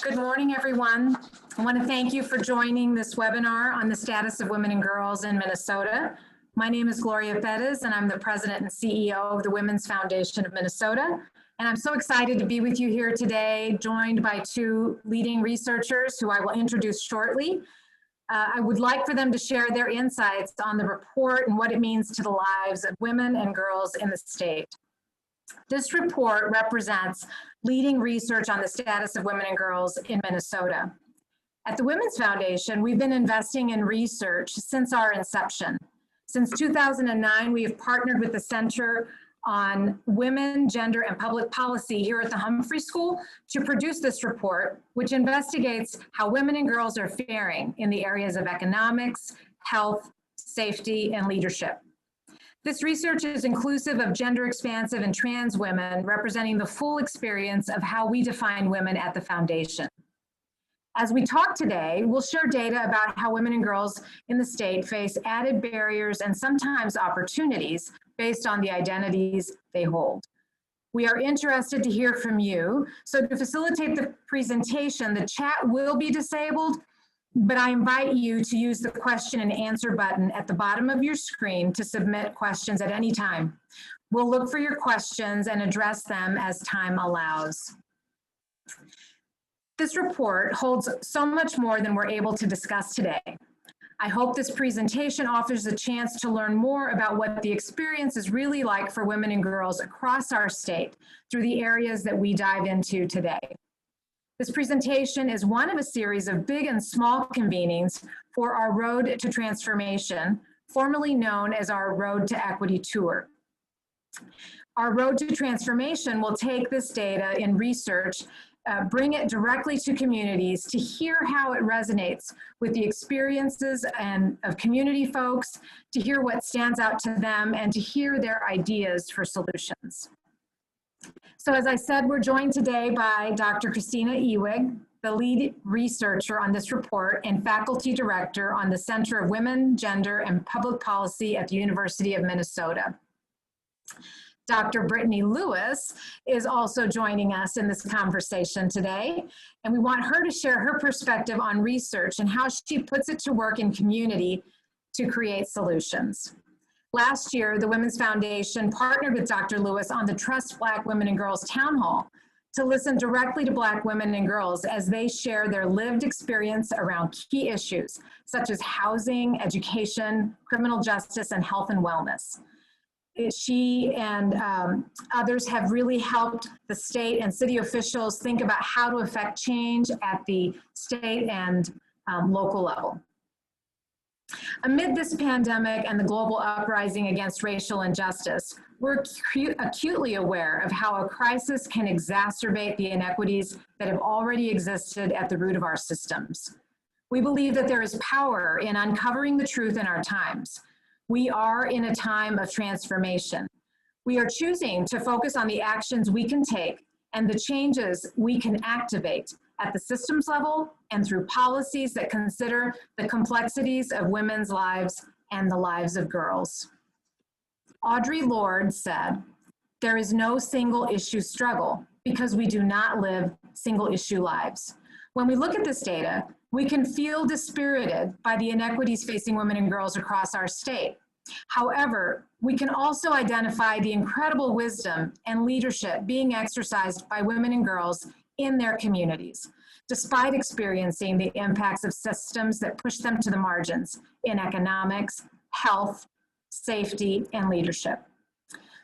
Good morning, everyone. I want to thank you for joining this webinar on the status of women and girls in Minnesota. My name is Gloria Perez, and I'm the president and CEO of the Women's Foundation of Minnesota. And I'm so excited to be with you here today, joined by two leading researchers who I will introduce shortly. I would like for them to share their insights on the report and what it means to the lives of women and girls in the state. This report represents leading research on the status of women and girls in Minnesota. At the Women's Foundation, we've been investing in research since our inception. Since 2009, we have partnered with the Center on Women, Gender, and Public Policy here at the Humphrey School to produce this report, which investigates how women and girls are faring in the areas of economics, health, safety, and leadership. This research is inclusive of gender expansive and trans women, representing the full experience of how we define women at the Foundation. As we talk today, we'll share data about how women and girls in the state face added barriers and sometimes opportunities based on the identities they hold. We are interested to hear from you. So to facilitate the presentation, the chat will be disabled, but I invite you to use the question and answer button at the bottom of your screen to submit questions at any time. We'll look for your questions and address them as time allows. This report holds so much more than we're able to discuss today. I hope this presentation offers a chance to learn more about what the experience is really like for women and girls across our state through the areas that we dive into today. This presentation is one of a series of big and small convenings for our Road to Transformation, formerly known as our Road to Equity Tour. Our Road to Transformation will take this data in research, bring it directly to communities to hear how it resonates with the experiences of community folks, to hear what stands out to them, and to hear their ideas for solutions. So as I said, we're joined today by Dr. Christina Ewig, the lead researcher on this report and faculty director on the Center of Women, Gender, and Public Policy at the University of Minnesota. Dr. Brittany Lewis is also joining us in this conversation today, and we want her to share her perspective on research and how she puts it to work in community to create solutions. Last year, the Women's Foundation partnered with Dr. Lewis on the Trust Black Women and Girls Town Hall to listen directly to Black women and girls as they share their lived experience around key issues such as housing, education, criminal justice, and health and wellness. She and others have really helped the state and city officials think about how to affect change at the state and local level. Amid this pandemic and the global uprising against racial injustice, we're acutely aware of how a crisis can exacerbate the inequities that have already existed at the root of our systems. We believe that there is power in uncovering the truth in our times. We are in a time of transformation. We are choosing to focus on the actions we can take and the changes we can activate at the systems level and through policies that consider the complexities of women's lives and the lives of girls. Audre Lorde said, "There is no single issue struggle because we do not live single issue lives." When we look at this data, we can feel dispirited by the inequities facing women and girls across our state. However, we can also identify the incredible wisdom and leadership being exercised by women and girls in their communities, despite experiencing the impacts of systems that push them to the margins in economics, health, safety, and leadership.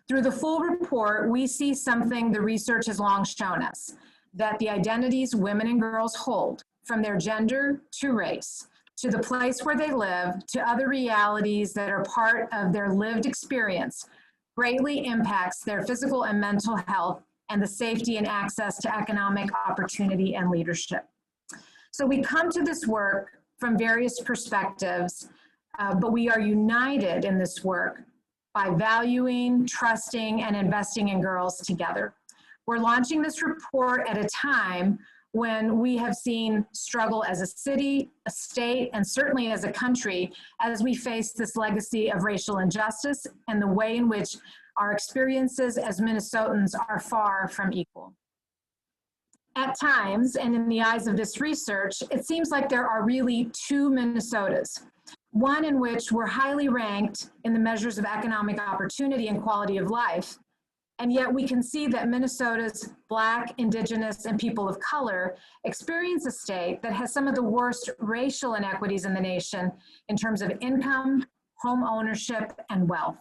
Through the full report, we see something the research has long shown us, that the identities women and girls hold, from their gender to race, to the place where they live, to other realities that are part of their lived experience, greatly impacts their physical and mental health and the safety and access to economic opportunity and leadership. So we come to this work from various perspectives, but we are united in this work by valuing, trusting, and investing in girls together. We're launching this report at a time when we have seen struggle as a city, a state, and certainly as a country as we face this legacy of racial injustice and the way in which our experiences as Minnesotans are far from equal. At times, and in the eyes of this research, it seems like there are really two Minnesotas. One in which we're highly ranked in the measures of economic opportunity and quality of life. And yet we can see that Minnesota's Black, Indigenous, and people of color experience a state that has some of the worst racial inequities in the nation in terms of income, home ownership, and wealth.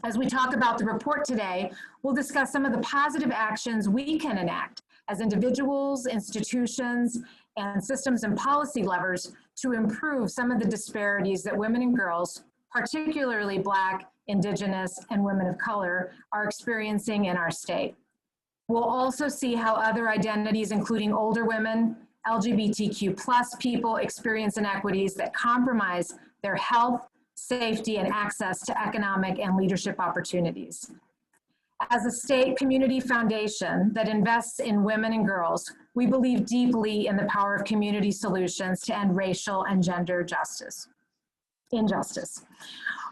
As we talk about the report today, we'll discuss some of the positive actions we can enact as individuals, institutions, and systems and policy levers to improve some of the disparities that women and girls, particularly Black, Indigenous, and women of color, are experiencing in our state. We'll also see how other identities, including older women, LGBTQ plus people, experience inequities that compromise their health, safety, and access to economic and leadership opportunities. As a state community foundation that invests in women and girls, we believe deeply in the power of community solutions to end racial and gender injustice.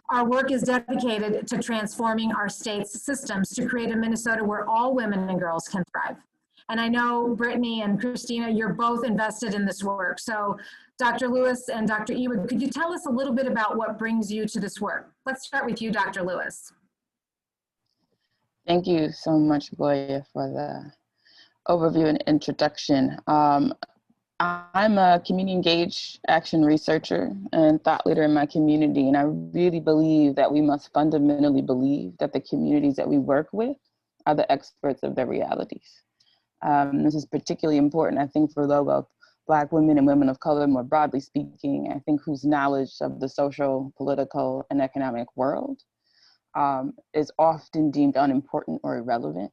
Our work is dedicated to transforming our state's systems to create a Minnesota where all women and girls can thrive. And I know Brittany and Christina, you're both invested in this work. So Dr. Lewis and Dr. Ewood, could you tell us a little bit about what brings you to this work? Let's start with you, Dr. Lewis. Thank you so much, Gloria, for the overview and introduction. I'm a community engaged action researcher and thought leader in my community, and I really believe that we must fundamentally believe that the communities that we work with are the experts of their realities. This is particularly important, I think, for low-wealth Black women and women of color, more broadly speaking, I think, whose knowledge of the social, political, and economic world is often deemed unimportant or irrelevant.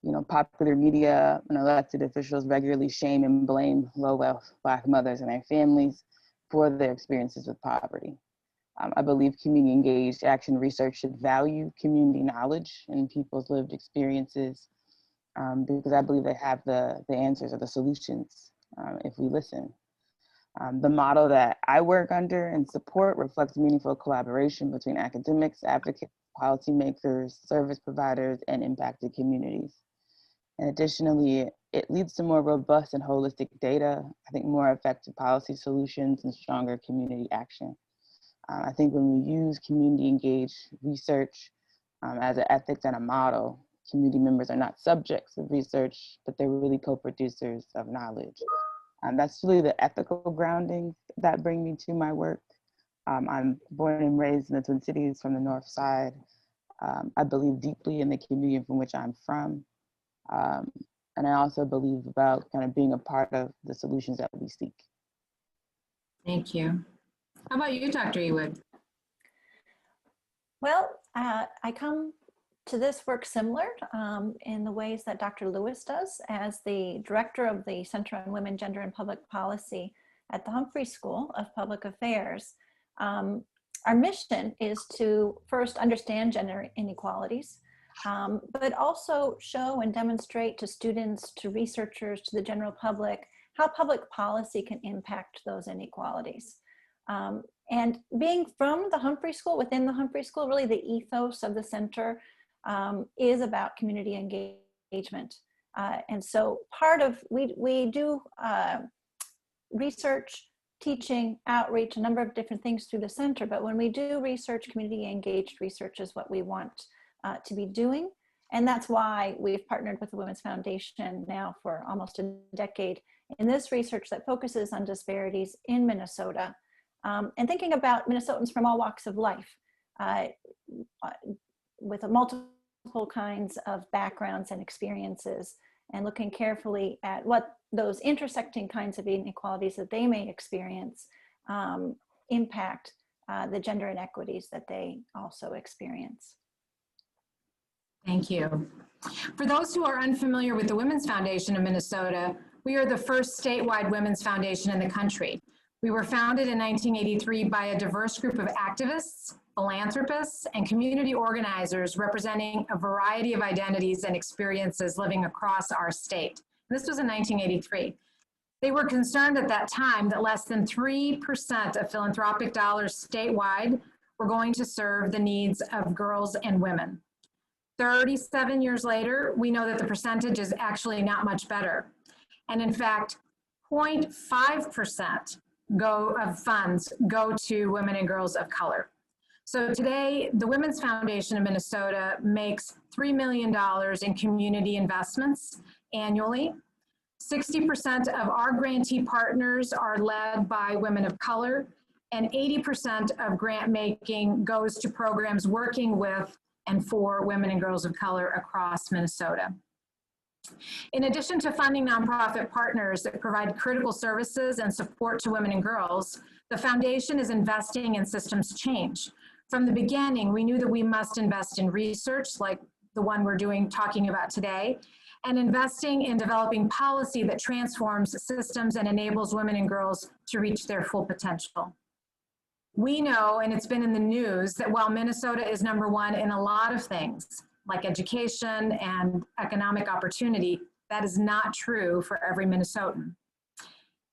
You know, popular media and elected officials regularly shame and blame low-wealth Black mothers and their families for their experiences with poverty. I believe community engaged action research should value community knowledge and people's lived experiences because I believe they have the answers or the solutions if we listen. The model that I work under and support reflects meaningful collaboration between academics, advocates, policymakers, service providers, and impacted communities. And additionally, it leads to more robust and holistic data, I think more effective policy solutions and stronger community action. I think when we use community engaged research as an ethics and a model, community members are not subjects of research, but they're really co-producers of knowledge. That's really the ethical grounding that bring me to my work. I'm born and raised in the Twin Cities from the North Side. I believe deeply in the community from which I'm from. And I also believe about kind of being a part of the solutions that we seek. Thank you. How about you, Dr. Ewood? Well, I come to this work similar in the ways that Dr. Lewis does as the director of the Center on Women, Gender, and Public Policy at the Humphrey School of Public Affairs. Our mission is to first understand gender inequalities, but also show and demonstrate to students, to researchers, to the general public, how public policy can impact those inequalities. And being from the Humphrey School, within the Humphrey School, really the ethos of the center is about community engagement. And so part of, we do research, teaching, outreach, a number of different things through the center, but when we do research, community engaged research is what we want to be doing. And that's why we've partnered with the Women's Foundation now for almost a decade in this research that focuses on disparities in Minnesota and thinking about Minnesotans from all walks of life with multiple kinds of backgrounds and experiences, and looking carefully at what those intersecting kinds of inequalities that they may experience impact the gender inequities that they also experience. Thank you. For those who are unfamiliar with the Women's Foundation of Minnesota, we are the first statewide women's foundation in the country. We were founded in 1983 by a diverse group of activists, philanthropists, and community organizers representing a variety of identities and experiences living across our state. This was in 1983. They were concerned at that time that less than 3% of philanthropic dollars statewide were going to serve the needs of girls and women. 37 years later, we know that the percentage is actually not much better. And in fact, 0.5% of funds go to women and girls of color. So today, the Women's Foundation of Minnesota makes $3 million in community investments annually. 60% of our grantee partners are led by women of color, and 80% of grant making goes to programs working with and for women and girls of color across Minnesota. In addition to funding nonprofit partners that provide critical services and support to women and girls, the foundation is investing in systems change. From the beginning, we knew that we must invest in research like the one we're talking about today, and investing in developing policy that transforms systems and enables women and girls to reach their full potential. We know, and it's been in the news, that while Minnesota is #1 in a lot of things, like education and economic opportunity, that is not true for every Minnesotan.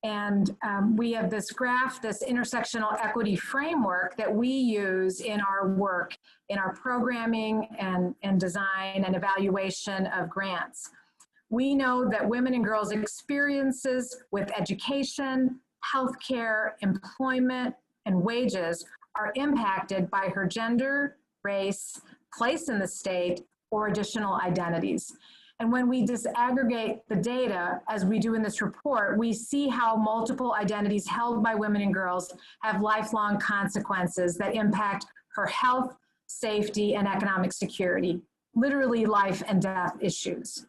And we have this graph, this intersectional equity framework that we use in our work, in our programming and design and evaluation of grants. We know that women and girls' experiences with education, healthcare, employment, and wages are impacted by her gender, race, place in the state, or additional identities. And when we disaggregate the data, as we do in this report, we see how multiple identities held by women and girls have lifelong consequences that impact her health, safety, and economic security, literally life and death issues.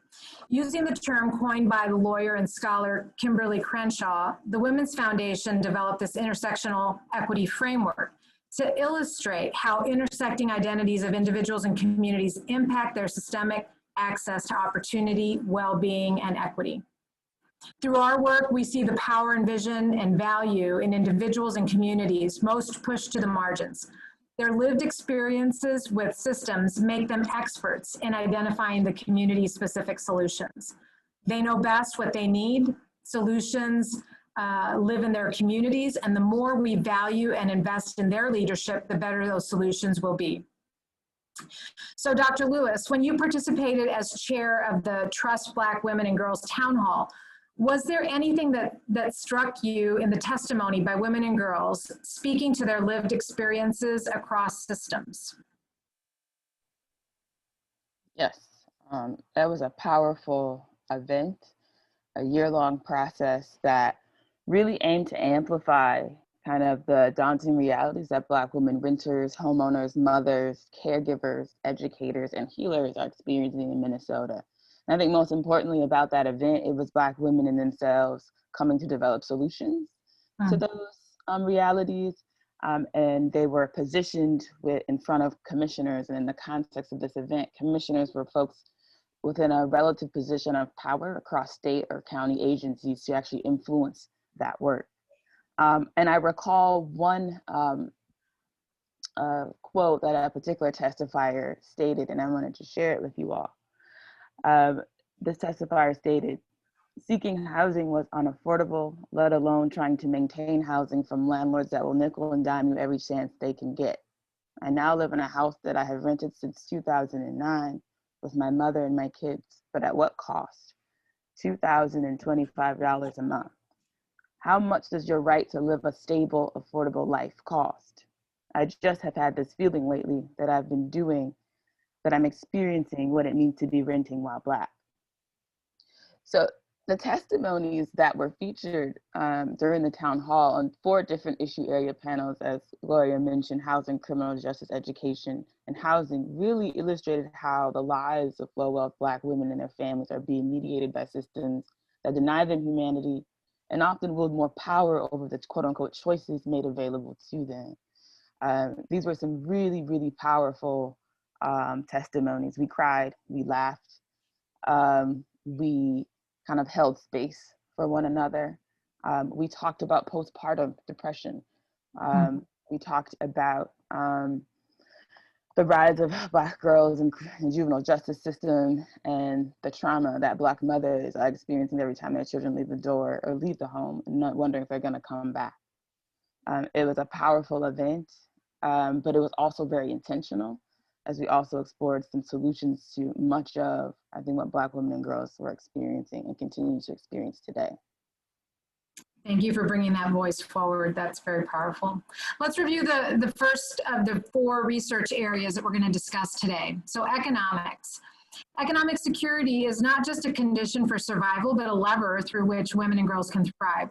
Using the term coined by the lawyer and scholar Kimberly Crenshaw, the Women's Foundation developed this intersectional equity framework to illustrate how intersecting identities of individuals and communities impact their systemic access to opportunity, well-being, and equity. Through our work, we see the power and vision and value in individuals and communities most pushed to the margins. Their lived experiences with systems make them experts in identifying the community-specific solutions. They know best what they need. Solutions live in their communities, and the more we value and invest in their leadership, the better those solutions will be. So Dr. Lewis, when you participated as chair of the Trust Black Women and Girls Town Hall, was there anything that struck you in the testimony by women and girls speaking to their lived experiences across systems? Yes, that was a powerful event, a year-long process that really aimed to amplify kind of the daunting realities that Black women renters, homeowners, mothers, caregivers, educators, and healers are experiencing in Minnesota. And I think most importantly about that event, it was Black women in themselves coming to develop solutions to those realities. And they were positioned in front of commissioners. And in the context of this event, commissioners were folks within a relative position of power across state or county agencies to actually influence that work. And I recall one quote that a particular testifier stated, and I wanted to share it with you all. This testifier stated, "Seeking housing was unaffordable, let alone trying to maintain housing from landlords that will nickel and dime you every chance they can get. I now live in a house that I have rented since 2009 with my mother and my kids, but at what cost? $2,025 a month. How much does your right to live a stable, affordable life cost? I just have had this feeling lately that I'm experiencing what it means to be renting while Black." So the testimonies that were featured during the town hall on 4 different issue area panels, as Gloria mentioned, housing, criminal justice, education, and housing, really illustrated how the lives of low-wealth Black women and their families are being mediated by systems that deny them humanity and often wield more power over the quote-unquote choices made available to them. These were some really, really powerful testimonies. We cried, we laughed, we kind of held space for one another. We talked about postpartum depression. We talked about the rise of Black girls in the juvenile justice system and the trauma that Black mothers are experiencing every time their children leave the door or leave the home and not wondering if they're gonna come back. It was a powerful event, but it was also very intentional. as we also explored some solutions to much of, I think, what Black women and girls were experiencing and continue to experience today. Thank you for bringing that voice forward. That's very powerful. Let's review the first of the 4 research areas that we're going to discuss today. So economics. Economic security is not just a condition for survival, but a lever through which women and girls can thrive.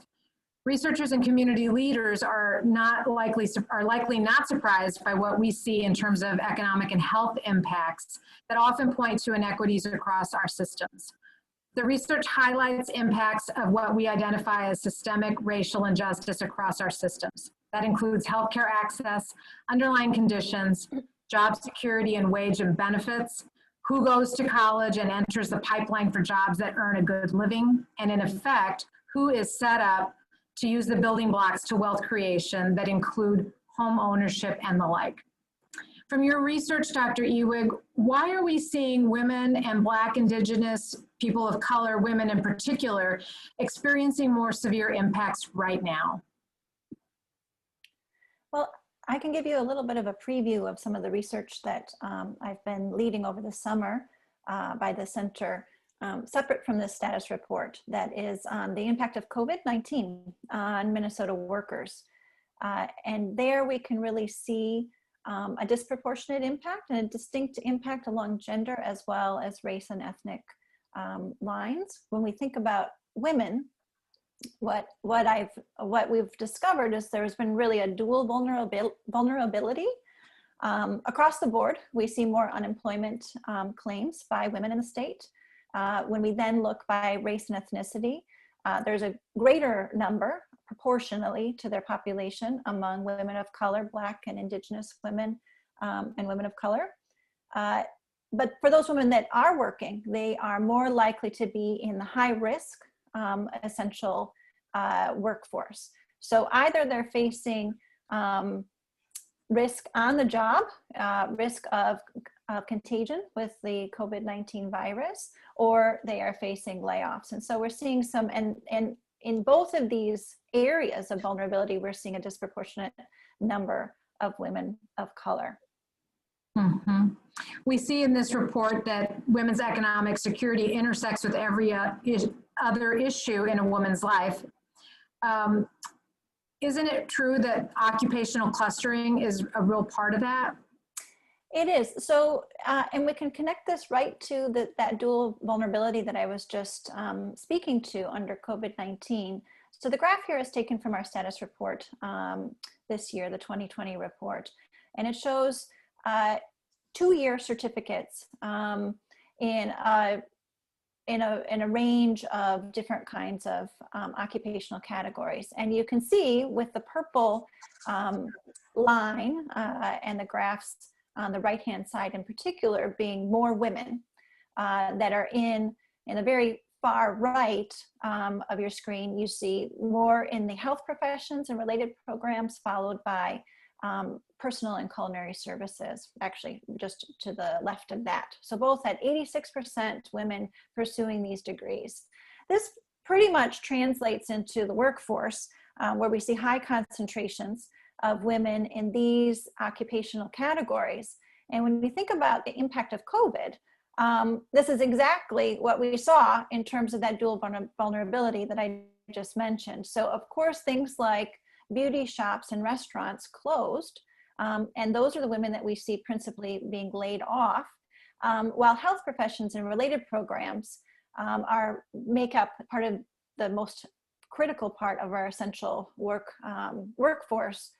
Researchers and community leaders are likely not surprised by what we see in terms of economic and health impacts that often point to inequities across our systems. The research highlights impacts of what we identify as systemic racial injustice across our systems. That includes healthcare access, underlying conditions, job security and wage and benefits, who goes to college and enters the pipeline for jobs that earn a good living, and in effect, who is set up to use the building blocks to wealth creation that include home ownership and the like. From your research, Dr. Ewig, why are we seeing women and Black, Indigenous, people of color, women in particular, experiencing more severe impacts right now? Well, I can give you a little bit of a preview of some of the research that I've been leading over the summer by the center, separate from this status report, that is on the impact of COVID-19 on Minnesota workers. And there we can really see a disproportionate impact and a distinct impact along gender as well as race and ethnic lines. When we think about women, what we've discovered is there's been really a dual vulnerability across the board. We see more unemployment claims by women in the state. When we then look by race and ethnicity, there's a greater number proportionally to their population among women of color, Black and Indigenous women and women of color. But for those women that are working, they are more likely to be in the high risk essential workforce. So either they're facing risk on the job, risk of contagion with the COVID-19 virus, or they are facing layoffs. And so we're seeing some, and in both of these areas of vulnerability, we're seeing a disproportionate number of women of color. Mm-hmm. We see in this report that women's economic security intersects with every other issue in a woman's life. Isn't it true that occupational clustering is a real part of that? It is. So, and we can connect this right to that dual vulnerability that I was just speaking to under COVID-19. So the graph here is taken from our status report this year, the 2020 report, and it shows 2-year certificates in a range of different kinds of occupational categories. And you can see with the purple line and the graphs on the right-hand side in particular being more women that are in the very far right of your screen, you see more in the health professions and related programs, followed by personal and culinary services, actually just to the left of that. So both at 86% women pursuing these degrees. This pretty much translates into the workforce where we see high concentrations of women in these occupational categories. And when we think about the impact of COVID, this is exactly what we saw in terms of that dual vulnerability that I just mentioned. So of course, things like beauty shops and restaurants closed, and those are the women that we see principally being laid off, while health professions and related programs make up part of the most critical part of our essential workforce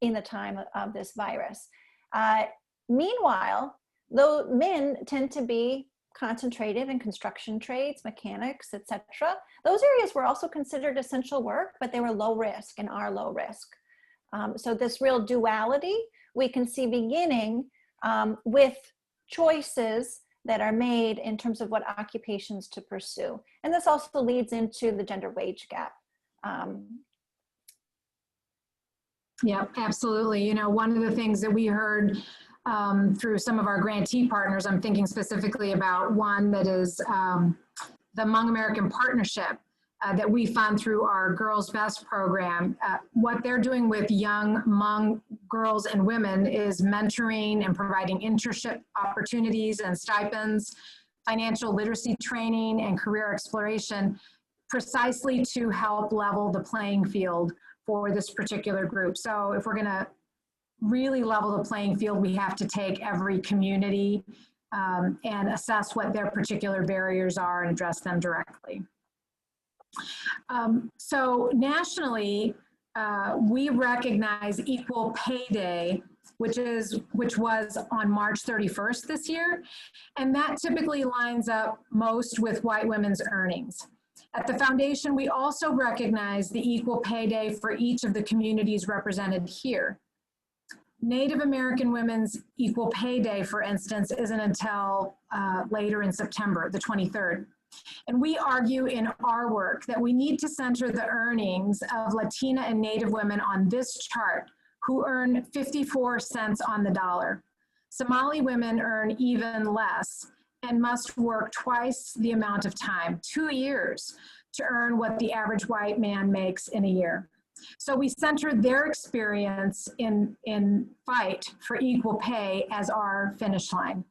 in the time of this virus. Meanwhile, though men tend to be concentrated in construction trades, mechanics, etc. Those areas were also considered essential work, but they were low risk and are low risk. So this real duality we can see beginning with choices that are made in terms of what occupations to pursue. And this also leads into the gender wage gap. Yeah, absolutely. You know, one of the things that we heard through some of our grantee partners, I'm thinking specifically about one that is the Hmong American Partnership, that we found through our Girls Best program. What they're doing with young Hmong girls and women is mentoring and providing internship opportunities and stipends, financial literacy training, and career exploration, precisely to help level the playing field for this particular group. So if we're gonna really level the playing field, we have to take every community and assess what their particular barriers are and address them directly. So nationally, we recognize Equal Pay Day, which was on March 31st this year, and that typically lines up most with white women's earnings. At the foundation, we also recognize the Equal Pay Day for each of the communities represented here. Native American Women's Equal Pay Day, for instance, isn't until later in September, the 23rd. And we argue in our work that we need to center the earnings of Latina and Native women on this chart, who earn 54 cents on the dollar. Somali women earn even less and must work twice the amount of time, 2 years, to earn what the average white man makes in a year. So we center their experience in fight for equal pay as our finish line.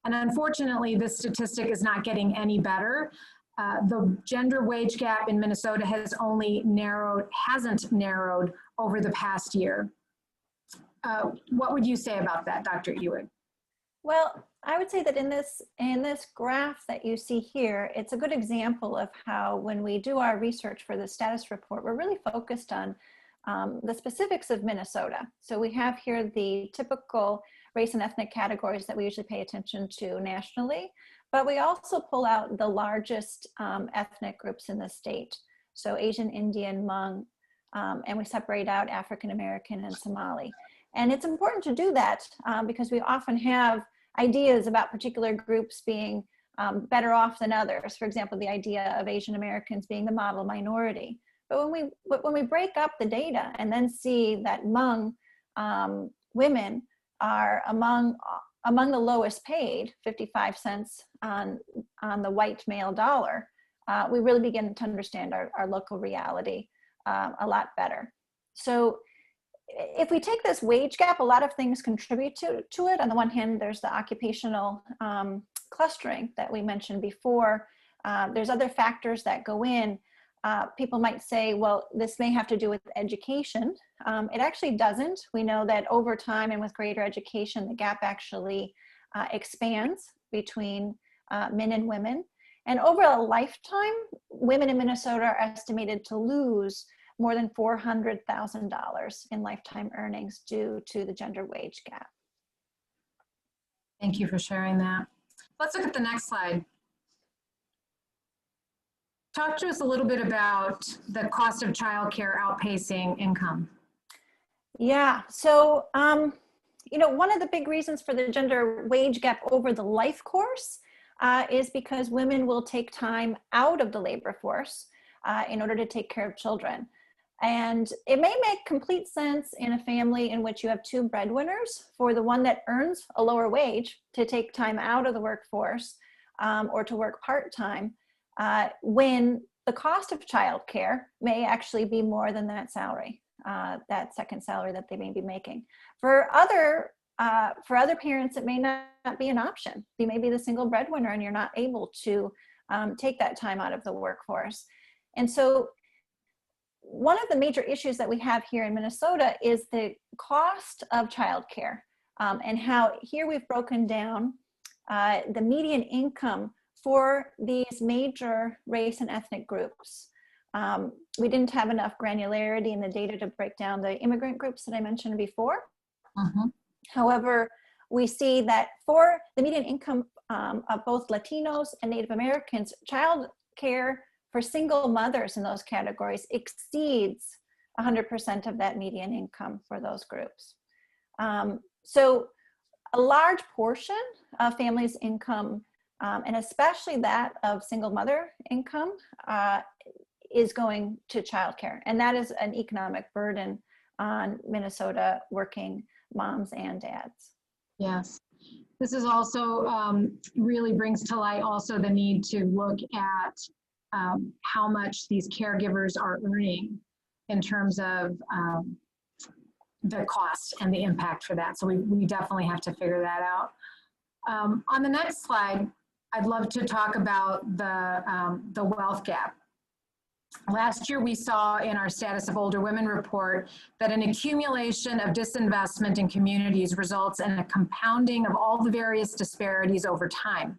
And unfortunately, this statistic is not getting any better. The gender wage gap in Minnesota hasn't narrowed over the past year. What would you say about that, Dr. Ewig? Well, I would say that in this graph that you see here, it's a good example of how when we do our research for the status report, we're really focused on the specifics of Minnesota. So we have here the typical race and ethnic categories that we usually pay attention to nationally, but we also pull out the largest ethnic groups in the state. So Asian, Indian, Hmong, and we separate out African American and Somali. And it's important to do that because we often have ideas about particular groups being better off than others. For example, the idea of Asian Americans being the model minority. But when we break up the data and then see that Hmong women are among the lowest paid, 55 cents on the white male dollar, we really begin to understand our local reality a lot better. So if we take this wage gap, a lot of things contribute to it. On the one hand, there's the occupational clustering that we mentioned before. There's other factors that go in. People might say, well, this may have to do with education. It actually doesn't. We know that over time and with greater education, the gap actually expands between men and women. And over a lifetime, women in Minnesota are estimated to lose more than $400,000 in lifetime earnings due to the gender wage gap. Thank you for sharing that. Let's look at the next slide. Talk to us a little bit about the cost of childcare outpacing income. Yeah, so, you know, one of the big reasons for the gender wage gap over the life course is because women will take time out of the labor force in order to take care of children. And it may make complete sense in a family in which you have two breadwinners for the one that earns a lower wage to take time out of the workforce or to work part-time when the cost of childcare may actually be more than that salary, that second salary that they may be making. For other parents, it may not be an option. You may be the single breadwinner and you're not able to take that time out of the workforce. And so one of the major issues that we have here in Minnesota is the cost of childcare and how here we've broken down the median income for these major race and ethnic groups. We didn't have enough granularity in the data to break down the immigrant groups that I mentioned before. However, we see that for the median income of both Latinos and Native Americans, child care for single mothers in those categories exceeds 100% of that median income for those groups. So a large portion of families' income, and especially that of single mother income, is going to childcare. And that is an economic burden on Minnesota working moms and dads. Yes. This is also really brings to light also the need to look at how much these caregivers are earning in terms of the cost and the impact for that. So we definitely have to figure that out. On the next slide, I'd love to talk about the wealth gap. Last year, we saw in our Status of Older Women report that an accumulation of disinvestment in communities results in a compounding of all the various disparities over time.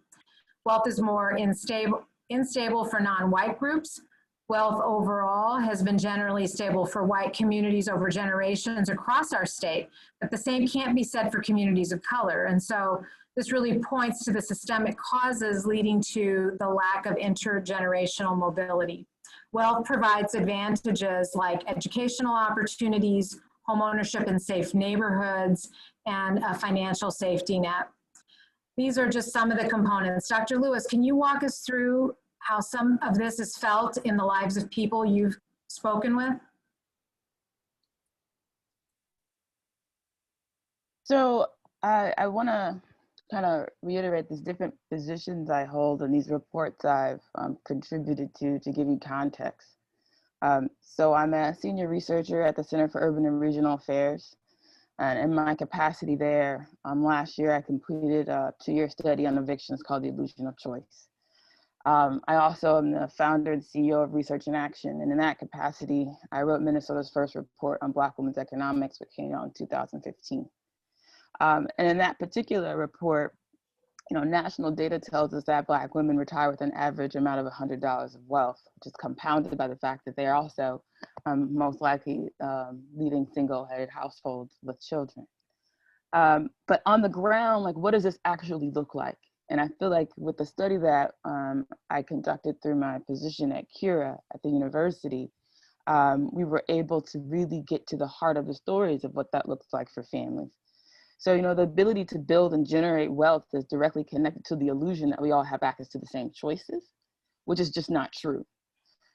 Wealth is more unstable for non-white groups. Wealth overall has been generally stable for white communities over generations across our state, but the same can't be said for communities of color. And so this really points to the systemic causes leading to the lack of intergenerational mobility. Wealth provides advantages like educational opportunities, homeownership in safe neighborhoods, and a financial safety net. These are just some of the components. Dr. Lewis, can you walk us through how some of this is felt in the lives of people you've spoken with? So I want to kind of reiterate these different positions I hold and these reports I've contributed to give you context. So I'm a senior researcher at the Center for Urban and Regional Affairs. And in my capacity there, last year I completed a 2-year study on evictions called The Illusion of Choice. I also am the founder and CEO of Research in Action. And in that capacity, I wrote Minnesota's first report on Black women's economics, which came out in 2015. And in that particular report, national data tells us that Black women retire with an average amount of $100 of wealth, which is compounded by the fact that they are also most likely leading single-headed households with children. But on the ground, like, what does this actually look like? And I feel like with the study that I conducted through my position at Cura at the university, we were able to really get to the heart of the stories of what that looks like for families. So, the ability to build and generate wealth is directly connected to the illusion that we all have access to the same choices, which is just not true.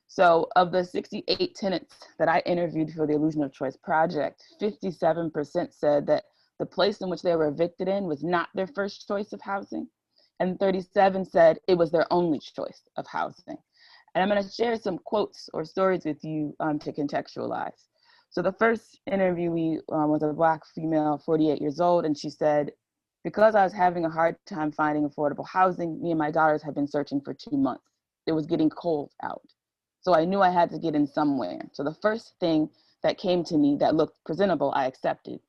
So of the 68 tenants that I interviewed for the Illusion of Choice project, 57% said that the place in which they were evicted in was not their first choice of housing. And 37 said it was their only choice of housing. And I'm going to share some quotes or stories with you to contextualize. So the first interviewee was a Black female, 48 years old, and she said, "Because I was having a hard time finding affordable housing, me and my daughters have been searching for 2 months. It was getting cold out. So I knew I had to get in somewhere. So the first thing that came to me that looked presentable, I accepted.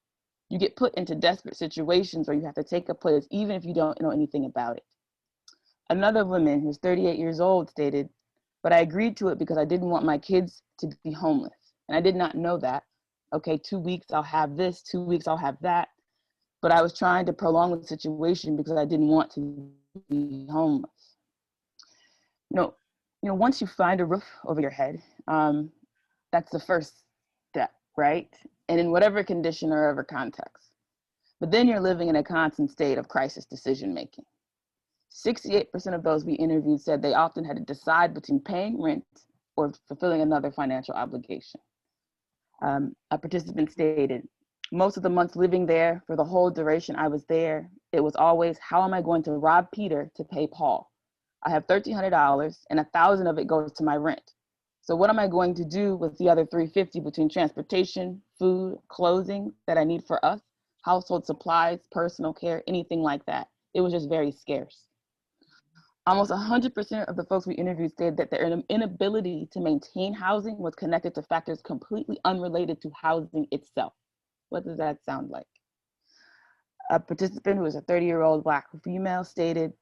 You get put into desperate situations where you have to take a place even if you don't know anything about it." Another woman who's 38 years old stated, "But I agreed to it because I didn't want my kids to be homeless. And I did not know that. Okay, 2 weeks I'll have this, 2 weeks I'll have that. But I was trying to prolong the situation because I didn't want to be homeless." Once you find a roof over your head, that's the first step, right? And in whatever condition or whatever context. But then you're living in a constant state of crisis decision-making. 68% of those we interviewed said they often had to decide between paying rent or fulfilling another financial obligation. A participant stated, "Most of the months living there, for the whole duration I was there, it was always, how am I going to rob Peter to pay Paul? I have $1,300 and $1,000 of it goes to my rent. So what am I going to do with the other $350 between transportation, food, clothing that I need for us, household supplies, personal care, anything like that?" It was just very scarce. Almost 100% of the folks we interviewed said that their inability to maintain housing was connected to factors completely unrelated to housing itself. What does that sound like? A participant who was a 30-year-old Black female stated,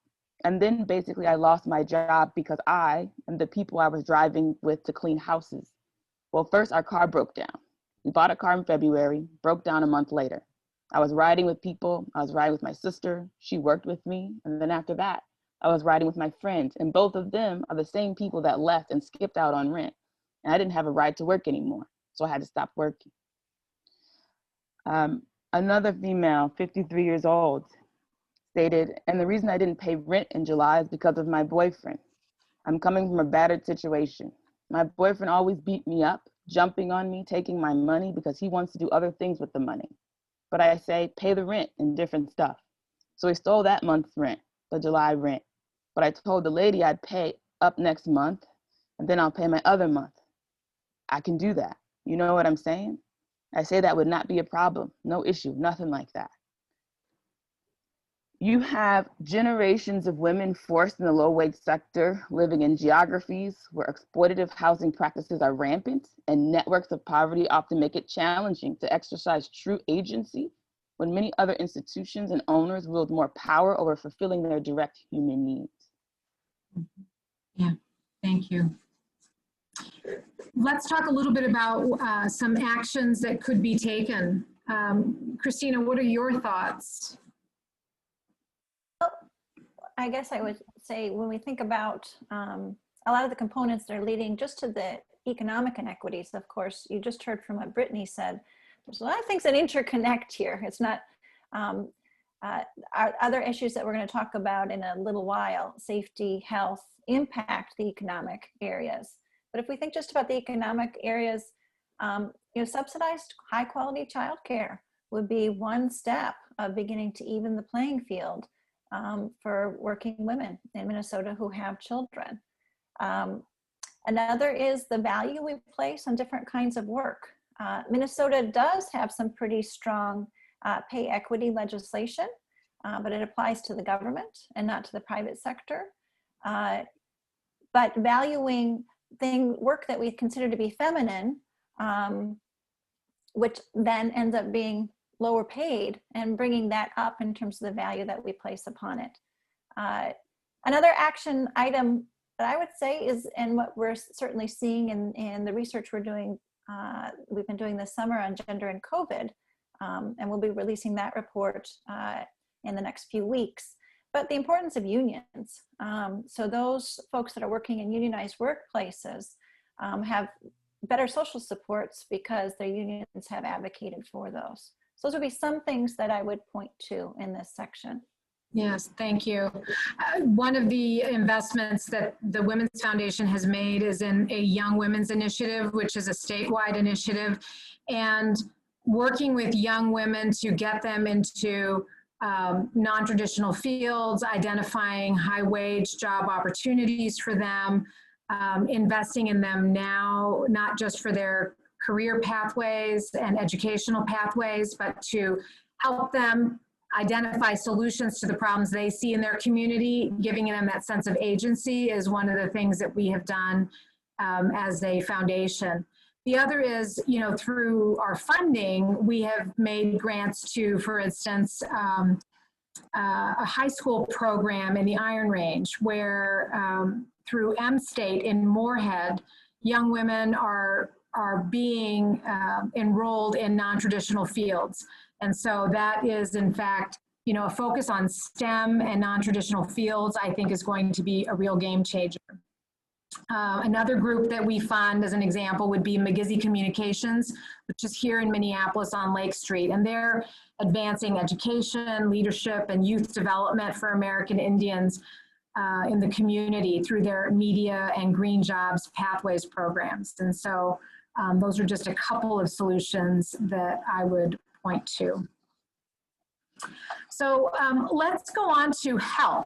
"And then basically I lost my job because I and the people I was driving with to clean houses. Well, first our car broke down. We bought a car in February, broke down a month later. I was riding with people. I was riding with my sister. She worked with me. And then after that, I was riding with my friends. And both of them are the same people that left and skipped out on rent. And I didn't have a ride to work anymore. So I had to stop working." Another female, 53 years old, stated, "And the reason I didn't pay rent in July is because of my boyfriend. I'm coming from a battered situation. My boyfriend always beat me up, jumping on me, taking my money because he wants to do other things with the money. But I say, pay the rent and different stuff. So he stole that month's rent, the July rent. But I told the lady I'd pay up next month. and then I'll pay my other month. I can do that. You know what I'm saying? I say that would not be a problem, no issue, nothing like that. You have generations of women forced in the low-wage sector living in geographies where exploitative housing practices are rampant, and networks of poverty often make it challenging to exercise true agency when many other institutions and owners wield more power over fulfilling their direct human needs. Yeah, thank you. Let's talk a little bit about some actions that could be taken. Christina, what are your thoughts? I guess I would say when we think about a lot of the components that are leading just to the economic inequities, of course, you just heard from what Brittany said, there's a lot of things that interconnect here. It's not other issues that we're going to talk about in a little while, safety, health, impact the economic areas. But if we think just about the economic areas, subsidized high quality childcare would be one step of beginning to even the playing field for working women in Minnesota who have children. Another is the value we place on different kinds of work. Minnesota does have some pretty strong pay equity legislation, but it applies to the government and not to the private sector. But valuing work that we consider to be feminine, which then ends up being lower paid, and bringing that up in terms of the value that we place upon it. Another action item that I would say is, and what we're certainly seeing in the research we're doing, we've been doing this summer on gender and COVID, and we'll be releasing that report in the next few weeks, but the importance of unions. So those folks that are working in unionized workplaces have better social supports because their unions have advocated for those. So those would be some things that I would point to in this section. Yes, thank you. One of the investments that the Women's Foundation has made is in a Young Women's Initiative, which is a statewide initiative, and working with young women to get them into non-traditional fields, identifying high-wage job opportunities for them, investing in them now, not just for their career pathways and educational pathways, but to help them identify solutions to the problems they see in their community. Giving them that sense of agency is one of the things that we have done as a foundation. The other is, through our funding, we have made grants to, for instance, a high school program in the Iron Range where through M-State in Moorhead, young women are being enrolled in non-traditional fields. And so that is, in fact, a focus on STEM and non-traditional fields, I think, is going to be a real game changer. Another group that we fund, as an example, would be McGizzy Communications, which is here in Minneapolis on Lake Street. And they're advancing education, leadership, and youth development for American Indians in the community through their media and green jobs pathways programs. And so those are just a couple of solutions that I would point to. So let's go on to health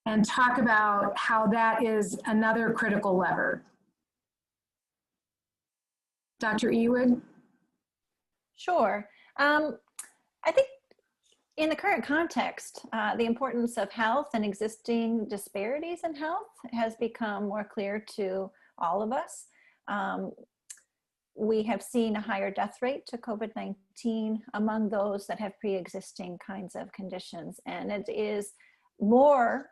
and talk about how that is another critical lever. Dr. Ewood? Sure. I think in the current context, the importance of health and existing disparities in health has become more clear to all of us. We have seen a higher death rate to COVID-19 among those that have pre-existing kinds of conditions. And it is more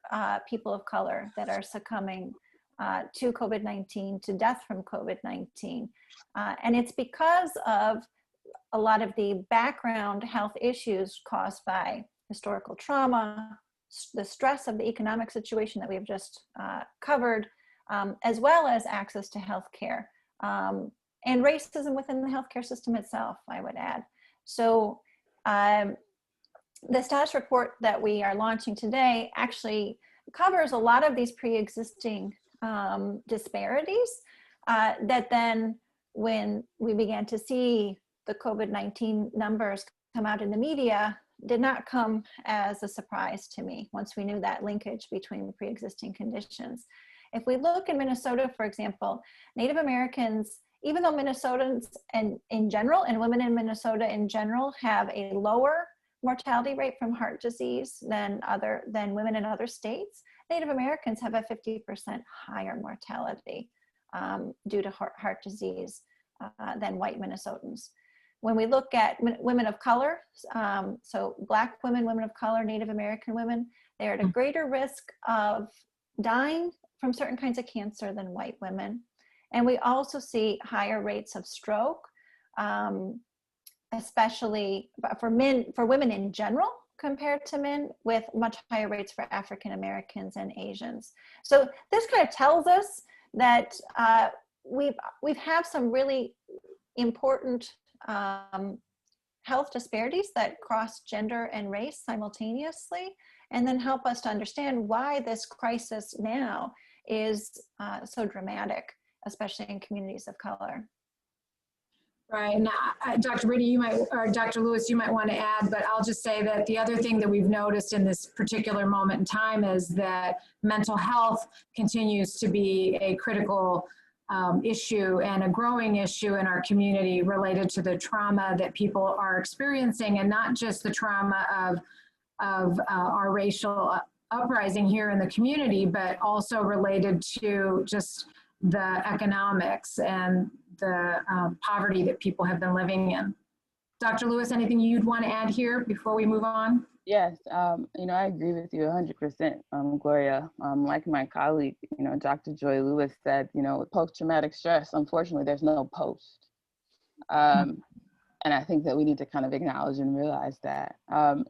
people of color that are succumbing to COVID-19, to death from COVID-19. And it's because of a lot of the background health issues caused by historical trauma, the stress of the economic situation that we've just covered, as well as access to health care. And racism within the healthcare system itself, I would add. So the status report that we are launching today actually covers a lot of these pre-existing disparities that then, when we began to see the COVID-19 numbers come out in the media, did not come as a surprise to me once we knew that linkage between pre-existing conditions. If we look in Minnesota, for example, Native Americans, even though Minnesotans and in general, and women in Minnesota in general, have a lower mortality rate from heart disease than women in other states, Native Americans have a 50% higher mortality due to heart disease than white Minnesotans. When we look at women of color, so Black women, women of color, Native American women, they're at a greater risk of dying from certain kinds of cancer than white women. And we also see higher rates of stroke, especially for women in general compared to men, with much higher rates for African Americans and Asians. So this kind of tells us that we've have some really important health disparities that cross gender and race simultaneously, and then help us to understand why this crisis now is so dramatic, especially in communities of color. Right. Now, Dr. Brady, you might, or Dr. Lewis, you might want to add, but I'll just say that the other thing that we've noticed in this particular moment in time is that mental health continues to be a critical issue and a growing issue in our community related to the trauma that people are experiencing, and not just the trauma of our racial uprising here in the community, but also related to just the economics and the poverty that people have been living in. Dr. Lewis, anything you'd want to add here before we move on? Yes, you know, I agree with you 100%, Gloria. Like my colleague, you know, Dr. Joy Lewis said, you know, with post-traumatic stress, unfortunately, there's no post. And I think that we need to kind of acknowledge and realize that.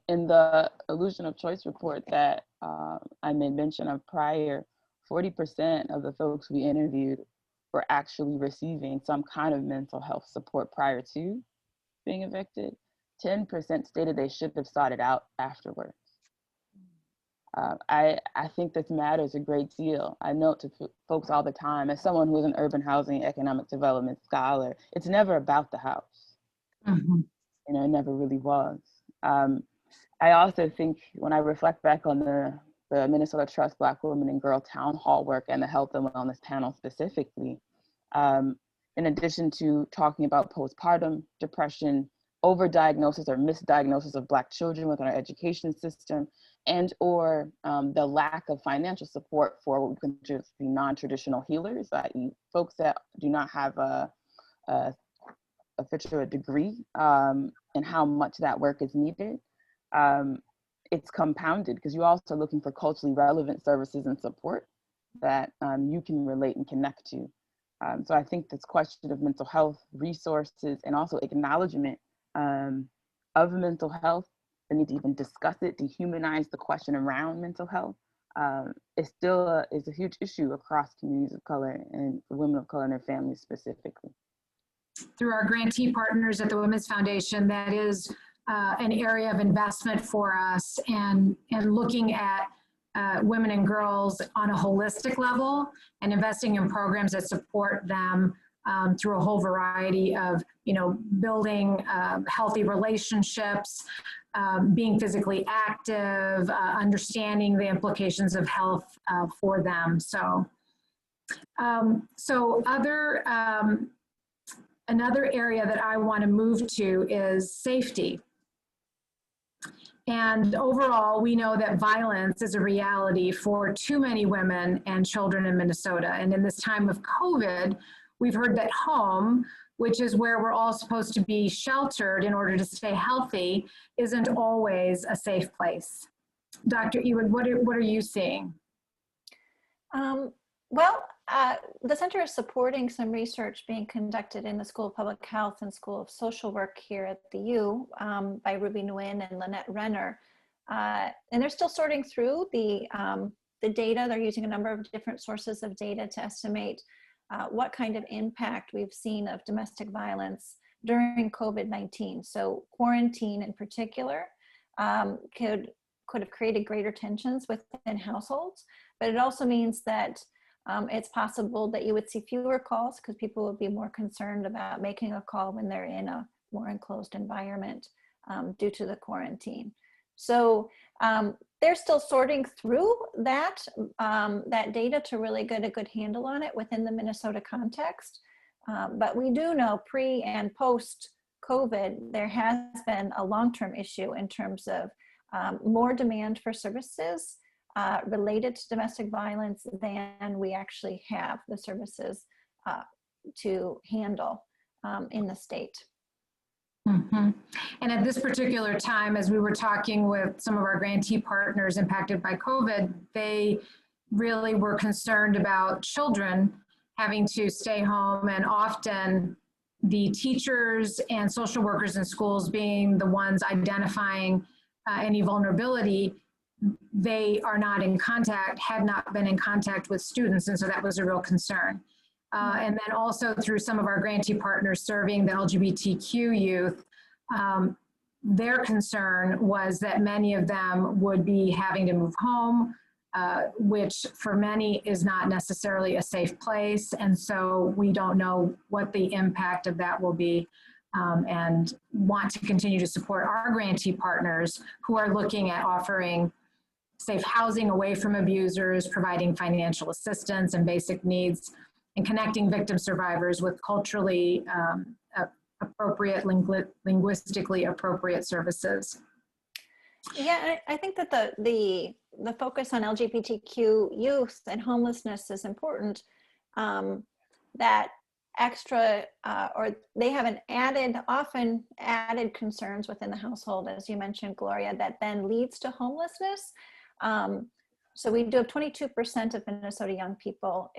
In the Illusion of Choice report that I made mention of prior, 40% of the folks we interviewed were actually receiving some kind of mental health support prior to being evicted. 10% stated they should have sought it out afterwards. I think this matters a great deal. I note to folks all the time, as someone who is an urban housing economic development scholar, it's never about the house. You know, it never really was. I also think when I reflect back on the Minnesota Trust Black Women and Girl Town Hall work and the health and wellness panel specifically, in addition to talking about postpartum depression, overdiagnosis or misdiagnosis of Black children within our education system, and or the lack of financial support for what we consider to be non-traditional healers, i.e. folks that do not have a degree, and how much that work is needed. It's compounded because you're also looking for culturally relevant services and support that you can relate and connect to. So I think this question of mental health resources and also acknowledgement of mental health, the need to even discuss it, dehumanize the question around mental health, is still is a huge issue across communities of color and for women of color and their families specifically. Through our grantee partners at the Women's Foundation, that is an area of investment for us, and looking at women and girls on a holistic level and investing in programs that support them through a whole variety of, you know, building healthy relationships, being physically active, understanding the implications of health for them. So, another area that I want to move to is safety. And overall, we know that violence is a reality for too many women and children in Minnesota. And in this time of COVID, we've heard that home, which is where we're all supposed to be sheltered in order to stay healthy, isn't always a safe place. Dr. Ewing, what are you seeing? The center is supporting some research being conducted in the School of Public Health and School of Social Work here at the U by Ruby Nguyen and Lynette Renner. And they're still sorting through the data. They're using a number of different sources of data to estimate what kind of impact we've seen of domestic violence during COVID-19. So quarantine in particular could have created greater tensions within households, but it also means that it's possible that you would see fewer calls because people would be more concerned about making a call when they're in a more enclosed environment due to the quarantine. So they're still sorting through that data to really get a good handle on it within the Minnesota context. But we do know pre and post COVID, there has been a long-term issue in terms of more demand for services related to domestic violence than we actually have the services to handle in the state. Mm-hmm. And at this particular time, as we were talking with some of our grantee partners impacted by COVID, they really were concerned about children having to stay home, and often the teachers and social workers in schools being the ones identifying any vulnerability. They are not in contact, had not been in contact with students, and so that was a real concern. And then also through some of our grantee partners serving the LGBTQ youth, their concern was that many of them would be having to move home, which for many is not necessarily a safe place. And so we don't know what the impact of that will be, and want to continue to support our grantee partners who are looking at offering safe housing away from abusers, providing financial assistance and basic needs, and connecting victim survivors with culturally appropriate, linguistically appropriate services. Yeah, I think that the focus on LGBTQ youth and homelessness is important. That extra, or they have often added concerns within the household, as you mentioned, Gloria, that then leads to homelessness. So we do have 22% of Minnesota young people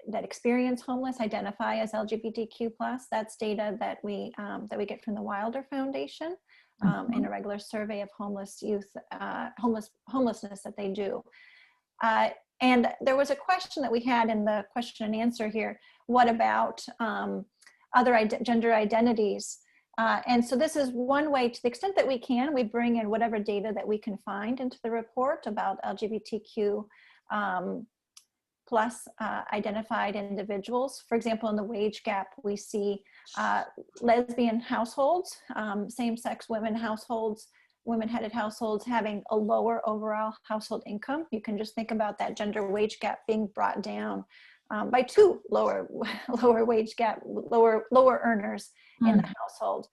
that experience homeless identify as LGBTQ+. That's data that we get from the Wilder Foundation in a regular survey of homeless youth, homelessness that they do. And there was a question that we had in the question and answer here. What about other gender identities? And so this is one way, to the extent that we can, we bring in whatever data that we can find into the report about LGBTQ plus identified individuals. For example, in the wage gap, we see lesbian households, same-sex women households, women-headed households having a lower overall household income. You can just think about that gender wage gap being brought down by two lower wage gap, lower earners in the household.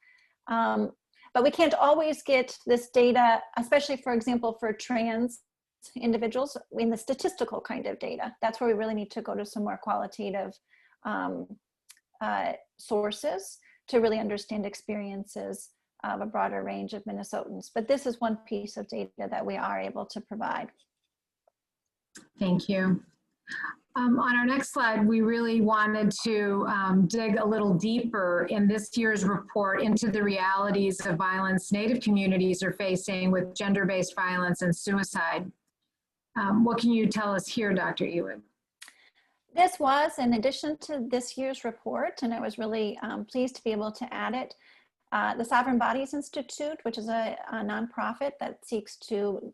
But we can't always get this data, especially, for example, for trans individuals, in the statistical kind of data. That's where we really need to go to some more qualitative sources to really understand experiences of a broader range of Minnesotans. But this is one piece of data that we are able to provide. Thank you. On our next slide, we really wanted to dig a little deeper in this year's report into the realities of violence Native communities are facing with gender-based violence and suicide. What can you tell us here, Dr. Ewig? This was in addition to this year's report, and I was really pleased to be able to add it. The Sovereign Bodies Institute, which is a nonprofit that seeks to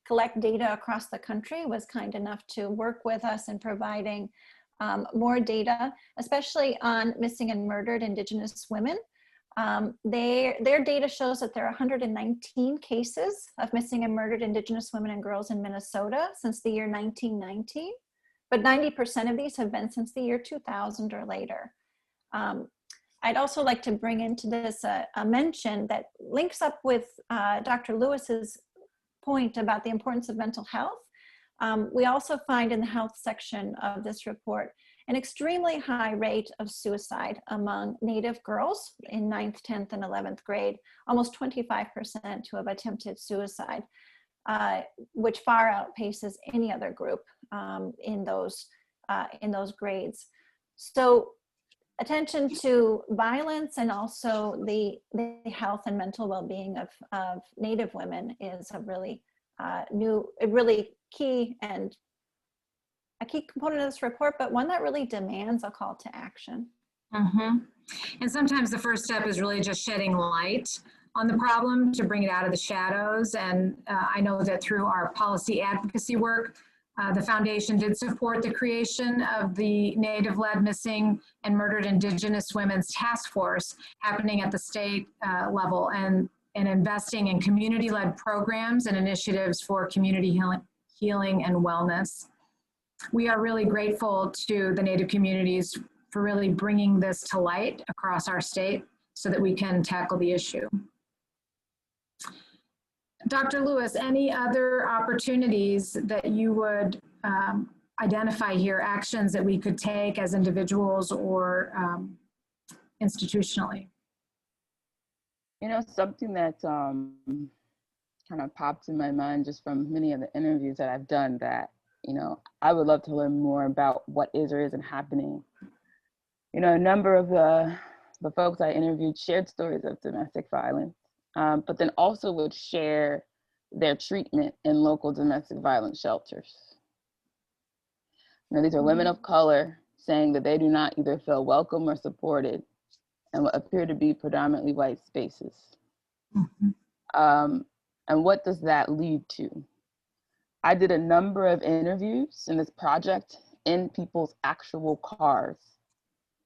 collect data across the country, was kind enough to work with us in providing more data, especially on missing and murdered Indigenous women. Their data shows that there are 119 cases of missing and murdered Indigenous women and girls in Minnesota since the year 1990, but 90% of these have been since the year 2000 or later. I'd also like to bring into this a mention that links up with Dr. Lewis's point about the importance of mental health. We also find in the health section of this report an extremely high rate of suicide among Native girls in 9th, 10th, and 11th grade, almost 25% who have attempted suicide, which far outpaces any other group in those grades. So attention to violence and also the health and mental well-being of Native women is a really key and a key component of this report, but one that really demands a call to action. Mm-hmm. And sometimes the first step is really just shedding light on the problem to bring it out of the shadows. And I know that through our policy advocacy work, the foundation did support the creation of the Native-led Missing and Murdered Indigenous Women's Task Force happening at the state level. And and investing in community-led programs and initiatives for community healing and wellness. We are really grateful to the Native communities for really bringing this to light across our state so that we can tackle the issue. Dr. Lewis, any other opportunities that you would identify here, actions that we could take as individuals or institutionally? You know, something that kind of popped in my mind just from many of the interviews that I've done, that, you know, I would love to learn more about what is or isn't happening. You know, a number of the folks I interviewed shared stories of domestic violence, but then also would share their treatment in local domestic violence shelters. You know, these are women of color saying that they do not either feel welcome or supported in what appear to be predominantly white spaces. And what does that lead to? I did a number of interviews in this project in people's actual cars,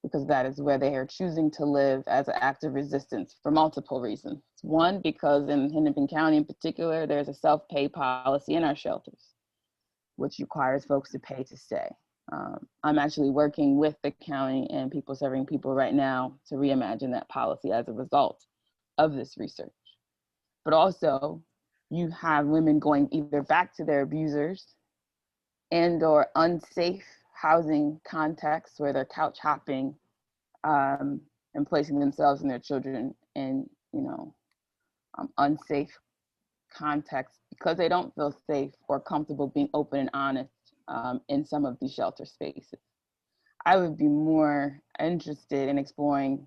because that is where they are choosing to live as an act of resistance for multiple reasons. One, because in Hennepin County in particular, there's a self-pay policy in our shelters, which requires folks to pay to stay. I'm actually working with the county and People Serving People right now to reimagine that policy as a result of this research. But also, you have women going either back to their abusers and or unsafe housing contexts where they're couch hopping and placing themselves and their children in, you know, unsafe contexts because they don't feel safe or comfortable being open and honest in some of these shelter spaces. I would be more interested in exploring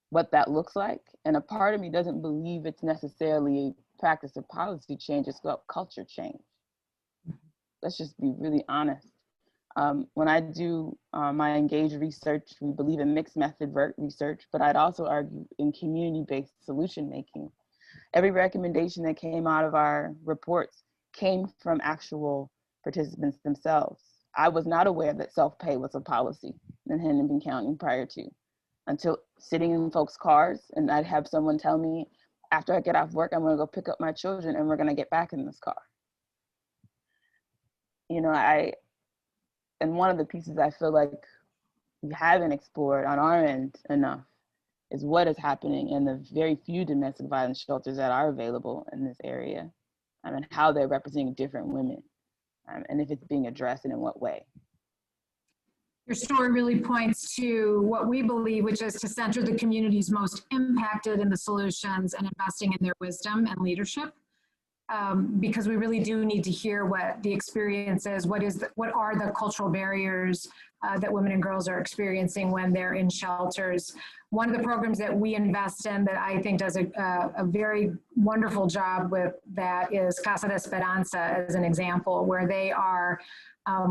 what that looks like. And a part of me doesn't believe it's necessarily a practice or policy change, it's about culture change. Let's just be really honest. When I do my engaged research, we believe in mixed method research, but I'd also argue in community-based solution making. Every recommendation that came out of our reports came from actual participants themselves. I was not aware that self-pay was a policy in Hennepin County prior to, until sitting in folks' cars, and I'd have someone tell me, after I get off work, I'm gonna go pick up my children and we're gonna get back in this car. You know, and one of the pieces I feel like we haven't explored on our end enough is what is happening in the very few domestic violence shelters that are available in this area, and how they're representing different women, and if it's being addressed and in what way. Your story really points to what we believe, which is to center the communities most impacted in the solutions and investing in their wisdom and leadership. Because we really do need to hear what the experience is, what are the cultural barriers that women and girls are experiencing when they're in shelters. One of the programs that we invest in that I think does a very wonderful job with that is Casa de Esperanza, as an example, where they are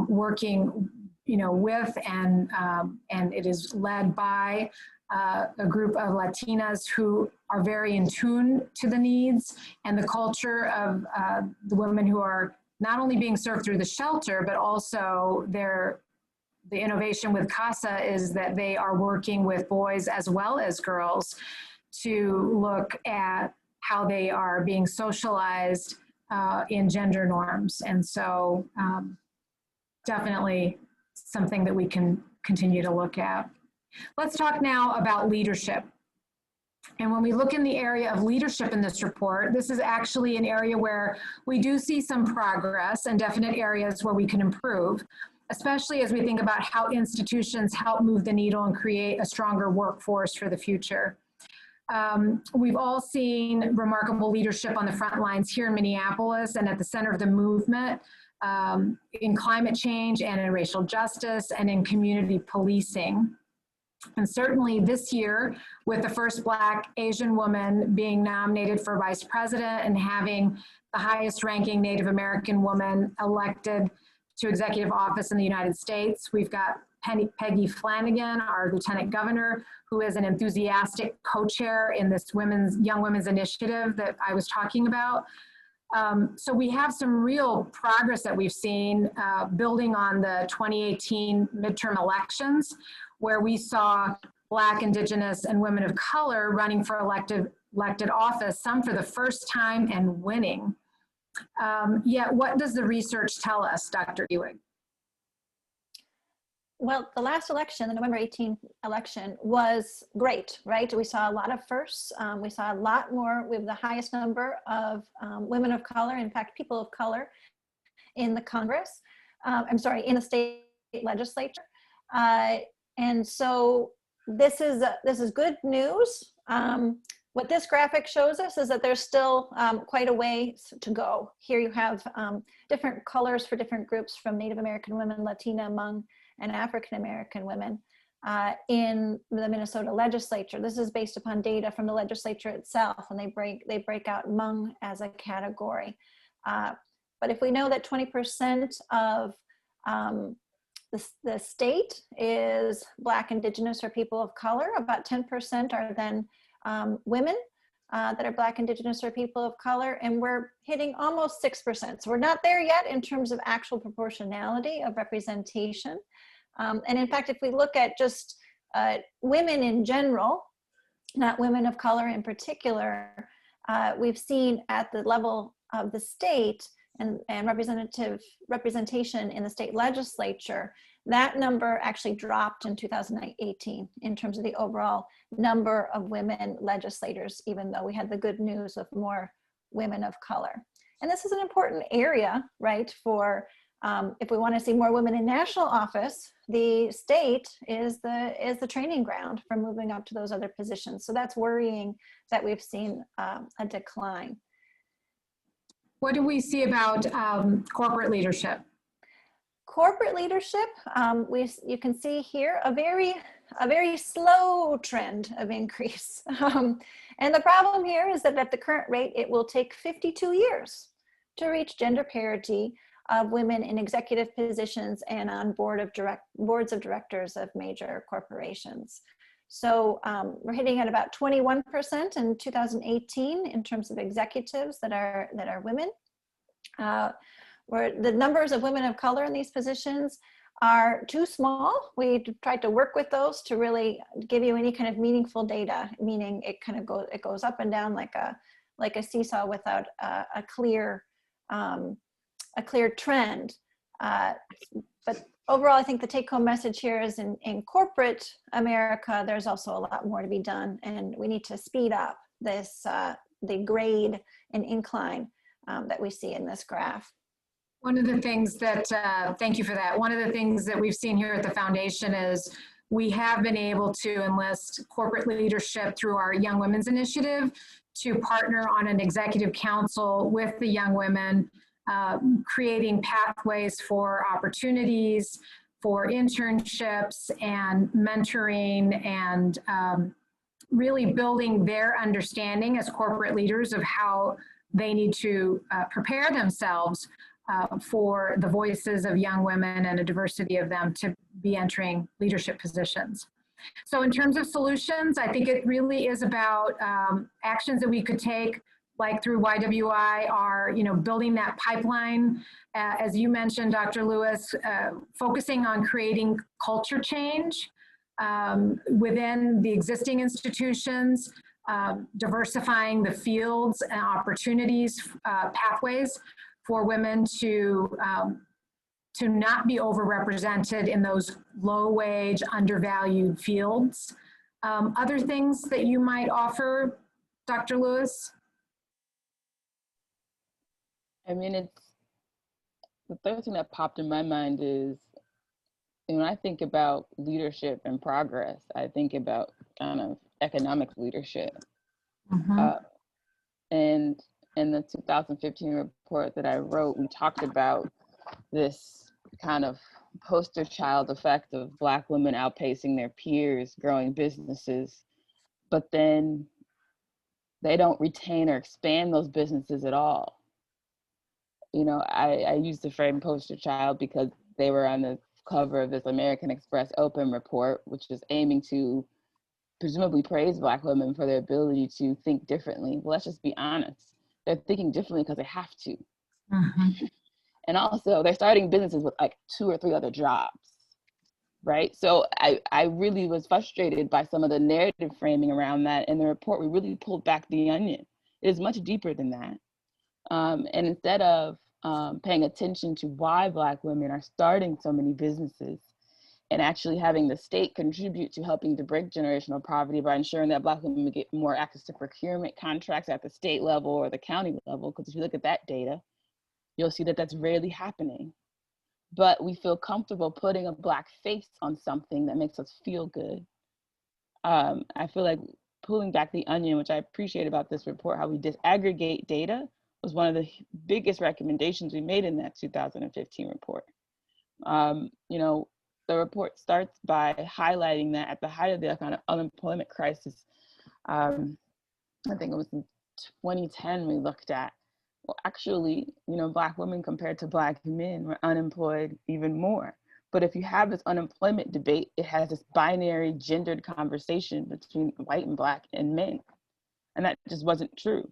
working, you know, with and it is led by a group of Latinas who are very in tune to the needs and the culture of the women who are not only being served through the shelter, but also the innovation with CASA is that they are working with boys as well as girls to look at how they are being socialized in gender norms. And so definitely something that we can continue to look at. Let's talk now about leadership. And when we look in the area of leadership in this report, this is actually an area where we do see some progress and definite areas where we can improve, especially as we think about how institutions help move the needle and create a stronger workforce for the future. We've all seen remarkable leadership on the front lines here in Minneapolis and at the center of the movement in climate change and in racial justice and in community policing. And certainly this year, with the first Black Asian woman being nominated for vice president and having the highest ranking Native American woman elected to executive office in the United States, we've got Peggy Flanagan, our lieutenant governor, who is an enthusiastic co-chair in this young women's initiative that I was talking about. So we have some real progress that we've seen building on the 2018 midterm elections, where we saw Black, Indigenous, and women of color running for elected elected office, some for the first time and winning. Yet what does the research tell us, Dr. Ewing? Well, the last election, the November 18th election, was great, right? We saw a lot of firsts. We saw a lot more, we have the highest number of women of color, in fact, people of color in the Congress, in the state legislature. And so this is good news. What this graphic shows us is that there's still quite a way to go. Here you have different colors for different groups, from Native American women, Latina, Hmong, and African American women in the Minnesota legislature. This is based upon data from the legislature itself, and they break out Hmong as a category. But if we know that 20% of the state is Black, Indigenous, or people of color, about 10% are then women that are Black, Indigenous, or people of color, and we're hitting almost 6%. So we're not there yet in terms of actual proportionality of representation. And in fact, if we look at just women in general, not women of color in particular, we've seen at the level of the state and representation in the state legislature, that number actually dropped in 2018 in terms of the overall number of women legislators, even though we had the good news of more women of color. And this is an important area, right, for if we want to see more women in national office, the state is the training ground for moving up to those other positions. So that's worrying that we've seen a decline. What do we see about corporate leadership? Corporate leadership, you can see here a very slow trend of increase. And the problem here is that at the current rate, it will take 52 years to reach gender parity of women in executive positions and on boards of directors of major corporations. So we're hitting at about 21% in 2018 in terms of executives that are women. Where the numbers of women of color in these positions are too small. We tried to work with those to really give you any kind of meaningful data, meaning it kind of goes up and down like a seesaw without a clear trend. But overall, I think the take-home message here is in corporate America, there's also a lot more to be done, and we need to speed up this the grade and incline that we see in this graph. One of the things that, thank you for that. One of the things that we've seen here at the foundation is we have been able to enlist corporate leadership through our Young Women's Initiative to partner on an executive council with the young women, creating pathways for opportunities, for internships and mentoring, and really building their understanding as corporate leaders of how they need to prepare themselves for the voices of young women and a diversity of them to be entering leadership positions. So in terms of solutions, I think it really is about actions that we could take, like through YWI, are building that pipeline, as you mentioned, Dr. Lewis, focusing on creating culture change within the existing institutions, diversifying the fields and opportunities, pathways for women to not be overrepresented in those low-wage, undervalued fields. Other things that you might offer, Dr. Lewis? I mean, the third thing that popped in my mind is, when I think about leadership and progress, I think about kind of economic leadership. Mm-hmm. And in the 2015 report that I wrote, we talked about this kind of poster child effect of Black women outpacing their peers, growing businesses, but then they don't retain or expand those businesses at all. I use the frame poster child because they were on the cover of this American Express Open report, which is aiming to presumably praise Black women for their ability to think differently. Well, let's just be honest. They're thinking differently because they have to. Mm-hmm. And also they're starting businesses with like 2 or 3 other jobs. right? So I really was frustrated by some of the narrative framing around that. In the report, we really pulled back the onion. It is much deeper than that. And instead of paying attention to why Black women are starting so many businesses and actually having the state contribute to helping to break generational poverty by ensuring that Black women get more access to procurement contracts at the state level or the county level, because if you look at that data, you'll see that that's rarely happening. But we feel comfortable putting a Black face on something that makes us feel good. I feel like pulling back the onion, which I appreciate about this report, how we disaggregate data, was one of the biggest recommendations we made in that 2015 report. You know, the report starts by highlighting that at the height of the kind of unemployment crisis, I think it was in 2010 we looked at, well, actually, you know, Black women compared to Black men were unemployed even more. But if you have this unemployment debate, it has this binary gendered conversation between white and Black and men. And that just wasn't true.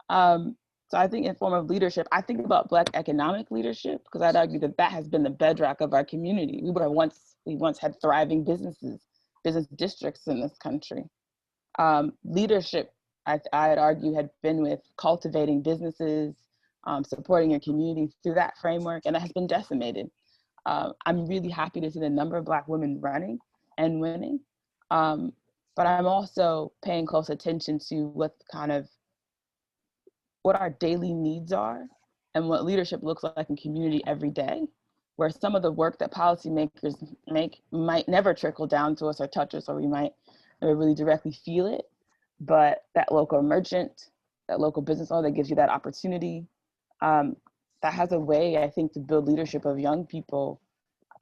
So I think in form of leadership, I think about Black economic leadership, because I'd argue that that has been the bedrock of our community. We once had thriving businesses, business districts in this country. Leadership, I'd argue, had been with cultivating businesses, supporting your community through that framework, and that has been decimated. I'm really happy to see the number of Black women running and winning, but I'm also paying close attention to what our daily needs are and what leadership looks like in community every day, where some of the work that policymakers make might never trickle down to us or touch us, or we might never really directly feel it, but that local merchant, that local business owner that gives you that opportunity, that has a way, I think, to build leadership of young people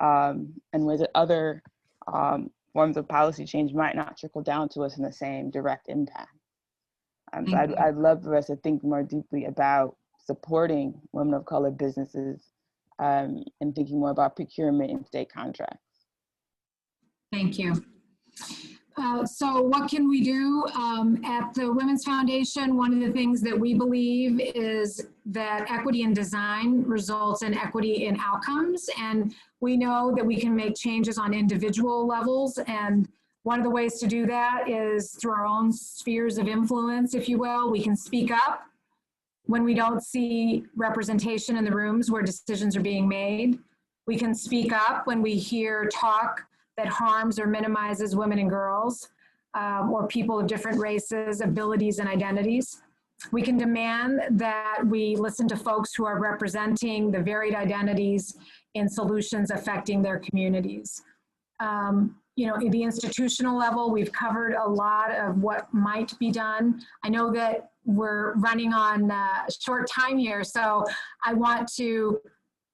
in ways that other forms of policy change might not trickle down to us in the same direct impact. So I'd love for us to think more deeply about supporting women of color businesses and thinking more about procurement and state contracts. Thank you. So what can we do at the Women's Foundation? One of the things that we believe is that equity in design results in equity in outcomes. And we know that we can make changes on individual levels. And one of the ways to do that is through our own spheres of influence, if you will. We can speak up when we don't see representation in the rooms where decisions are being made. We can speak up when we hear talk that harms or minimizes women and girls or people of different races, abilities, and identities. We can demand that we listen to folks who are representing the varied identities in solutions affecting their communities. You know, at the institutional level, we've covered a lot of what might be done. I know that we're running on short time here, so I want to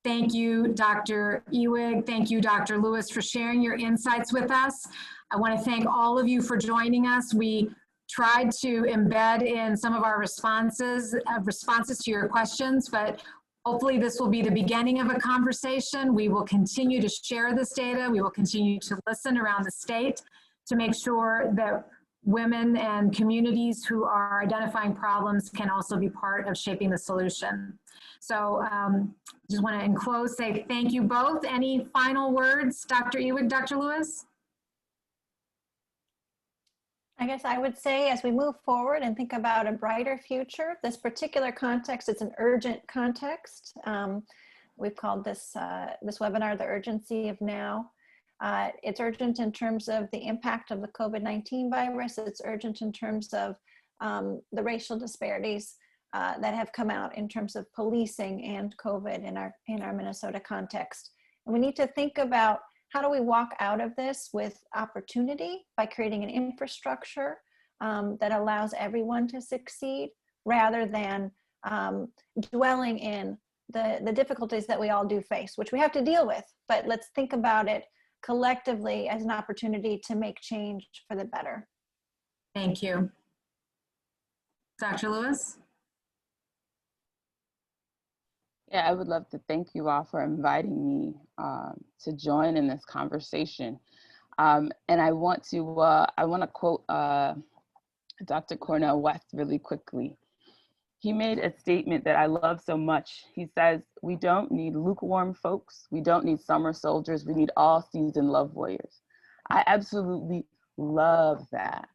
thank you, Dr. Ewig. Thank you, Dr. Lewis, for sharing your insights with us. I want to thank all of you for joining us. We tried to embed in some of our responses to your questions, but hopefully this will be the beginning of a conversation. We will continue to share this data. We will continue to listen around the state to make sure that women and communities who are identifying problems can also be part of shaping the solution. So just want to in close say thank you both. Any final words, Dr. Ewig, Dr. Lewis? I guess I would say as we move forward and think about a brighter future, this particular context is an urgent context. We've called this webinar The Urgency of Now. It's urgent in terms of the impact of the COVID-19 virus. It's urgent in terms of the racial disparities that have come out in terms of policing and COVID in our Minnesota context. And we need to think about how do we walk out of this with opportunity by creating an infrastructure that allows everyone to succeed rather than dwelling in the difficulties that we all do face, which we have to deal with, but let's think about it collectively as an opportunity to make change for the better. Thank you. Dr. Lewis? Yeah, I would love to thank you all for inviting me to join in this conversation. And I want to quote Dr. Cornel West really quickly. he made a statement that I love so much. He says, we don't need lukewarm folks. We don't need summer soldiers. We need all season love warriors. I absolutely love that.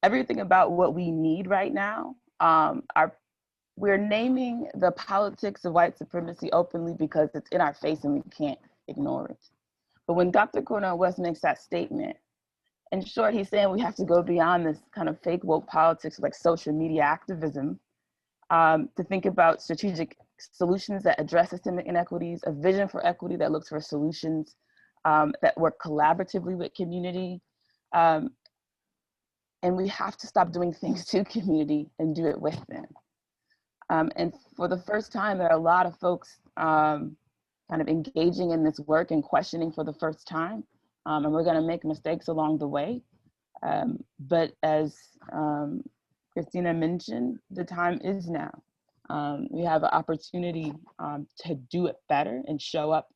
Everything about what we need right now, we're naming the politics of white supremacy openly because it's in our face and we can't ignore it. But when Dr. Cornel West makes that statement, in short, he's saying we have to go beyond this kind of fake woke politics like social media activism to think about strategic solutions that address systemic inequities, a vision for equity that looks for solutions that work collaboratively with community. And we have to stop doing things to community and do it with them. And for the first time, there are a lot of folks kind of engaging in this work and questioning for the first time. And we're gonna make mistakes along the way. But as Christina mentioned, the time is now. We have an opportunity to do it better and show up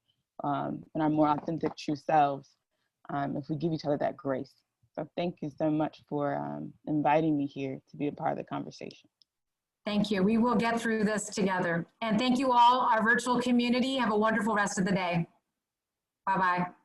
in our more authentic, true selves if we give each other that grace. So thank you so much for inviting me here to be a part of the conversation. Thank you. We will get through this together. And thank you all, our virtual community. Have a wonderful rest of the day. Bye-bye.